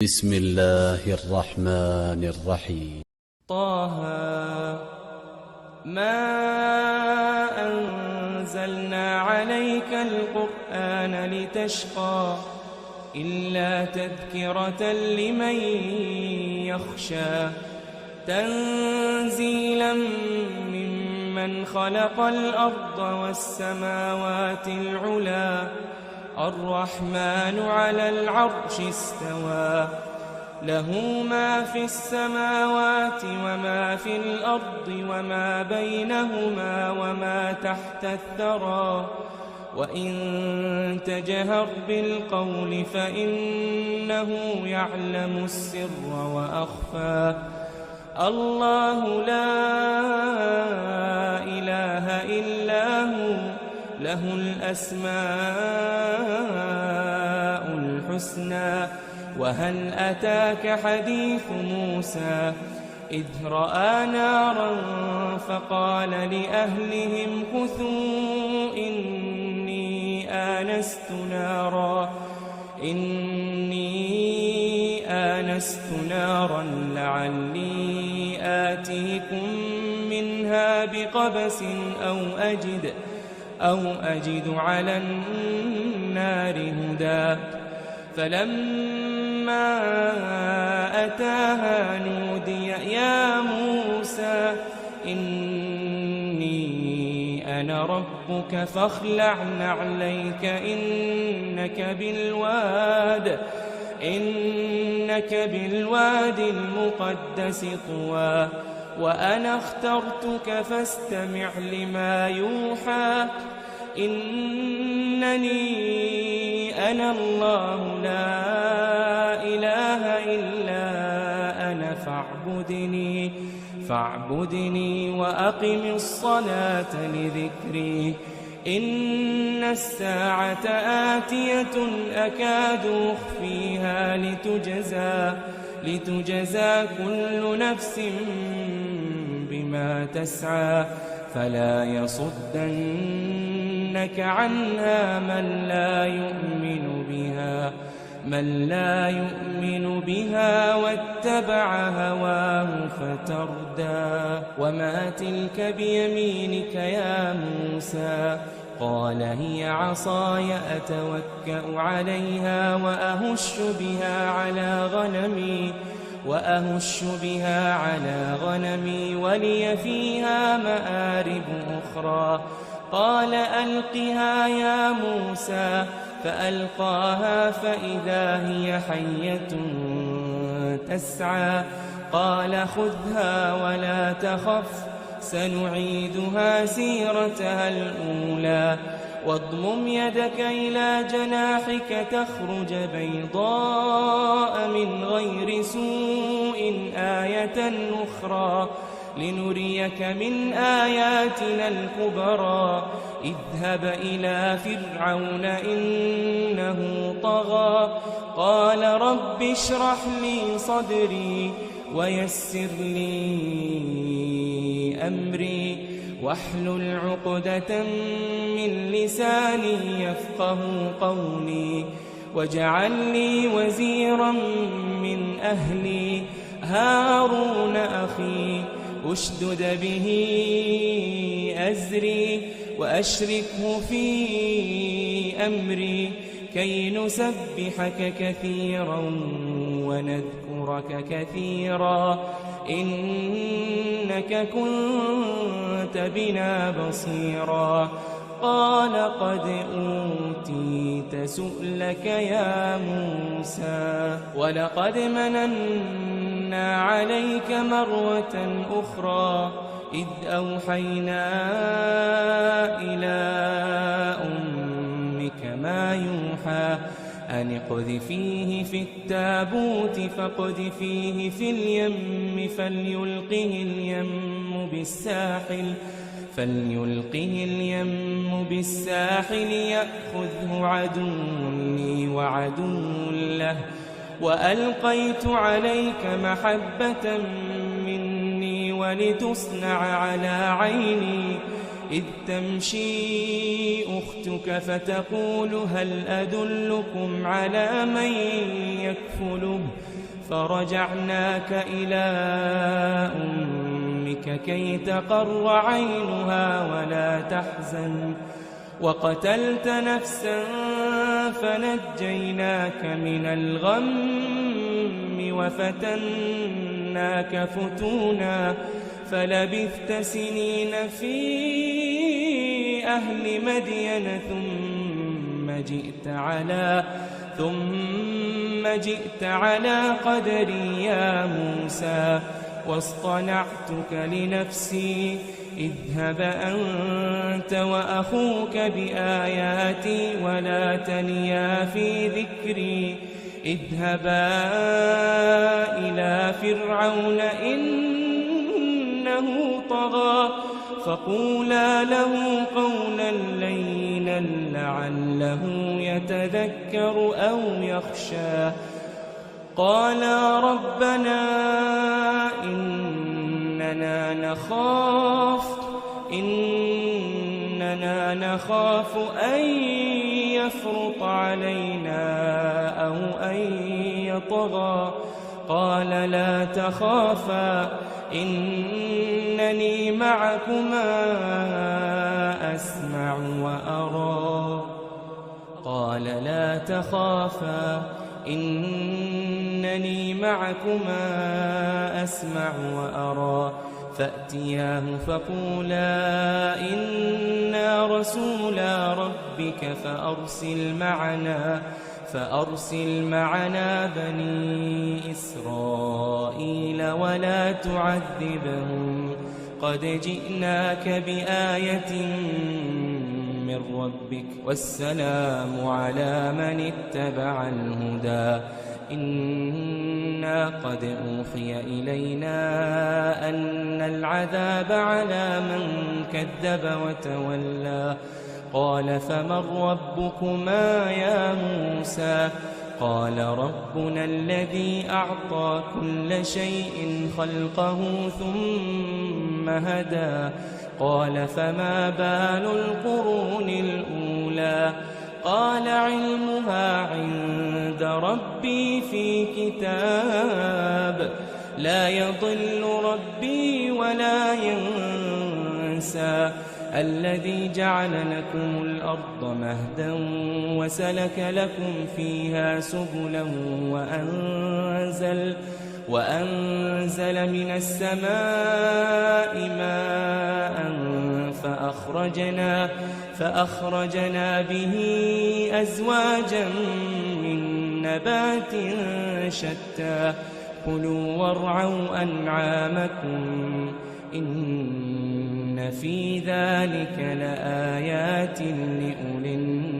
بسم الله الرحمن الرحيم. طه ما أنزلنا عليك القرآن لتشقى إلا تذكرة لمن يخشى تنزيلا ممن خلق الأرض والسماوات العلى الرحمن على العرش استوى له ما في السماوات وما في الأرض وما بينهما وما تحت الثرى وإن تجهر بالقول فإنه يعلم السر وأخفى الله لا إله إلا هو له الأسماء الحسنى وهل أتاك حديث موسى إذ رأى نارا فقال لأهلهم كثوا إني آنست نارا لعلي آتيكم منها بقبس أو أجد على النار هدى فلما أتاها نودي يا موسى إني أنا ربك فاخلع نعليك إنك بالواد المقدس طوى وأنا اخترتك فاستمع لما يوحى إنني أنا الله لا إله إلا أنا فاعبدني وأقم الصلاة لذكري إن الساعة آتية أكاد أخفيها لتجزى كل نفس بما تسعى فلا يصدنك عنها من لا يؤمن بها واتبع هواه فتردى وما تلك بيمينك يا موسى قال هي عصاي أتوكأ عليها وأهش بها على غنمي ولي فيها مآرب أخرى قال ألقها يا موسى فألقاها فإذا هي حية تسعى قال خذها ولا تخف سنعيدها سيرتها الأولى واضمم يدك إلى جناحك تخرج بيضاء من غير سوء آية أخرى لنريك من آياتنا الكبرى اذهب إلى فرعون إنه طغى قال رب اشرح لي صدري ويسر لي أمري واحلل عقدة من لساني يفقه قولي واجعل لي وزيرا من أهلي هارون أخي أشدد به أزري وأشركه في أمري كي نسبحك كثيرا ونذكرك كثيرا إنك كنت بنا بصيرا قال قد أوتيت سؤلك يا موسى ولقد مننا عليك مرة أخرى إذ أوحينا إلى أمك ما يوحى أن اقذفيه في التابوت فاقذفيه في اليم فليلقه اليم بالساحل يأخذه عدو لي وعدو له وألقيت عليك محبة مني ولتصنع على عيني إذ تمشي أختك فتقول هل أدلكم على من يكفله فرجعناك إلى أمك كي تقر عينها ولا تحزن وقتلت نفسا فنجيناك من الغم وفتناك فتونا فلبثت سنين في أهل مدين ثم جئت على قدري يا موسى واصطنعتك لنفسي اذهب أنت وأخوك بآياتي ولا تنيا في ذكري اذهبا إلى فرعون إنه طغى فقولا له قولا لينا لعله يتذكر أو يخشى قالا ربنا إننا نخاف أن يفرط علينا أو أن يطغى قال لا تخافا إنني معكما أسمع وأرى قال لا تخافا إنني معكما أسمع وأرى فأتياه فقولا إنا رسولا ربك فأرسل معنا بني إسرائيل ولا تعذبهم قد جئناك بآية من ربك والسلام على من اتبع الهدى إنا قد أوحي إلينا أن العذاب على من كذب وتولى قال فمن ربكما يا موسى قال ربنا الذي أعطى كل شيء خلقه ثم هدى قال فما بال القرون الأولى قال علمها عند ربي في كتاب لا يضل ربي ولا ينسى الذي جعل لكم الأرض مهدا وسلك لكم فيها سبلا وأنزل من السماء ماء فأخرجنا به أزواجا من نبات شتى كلوا وارعوا أنعامكم إن في ذلك لآيات لأولي النهى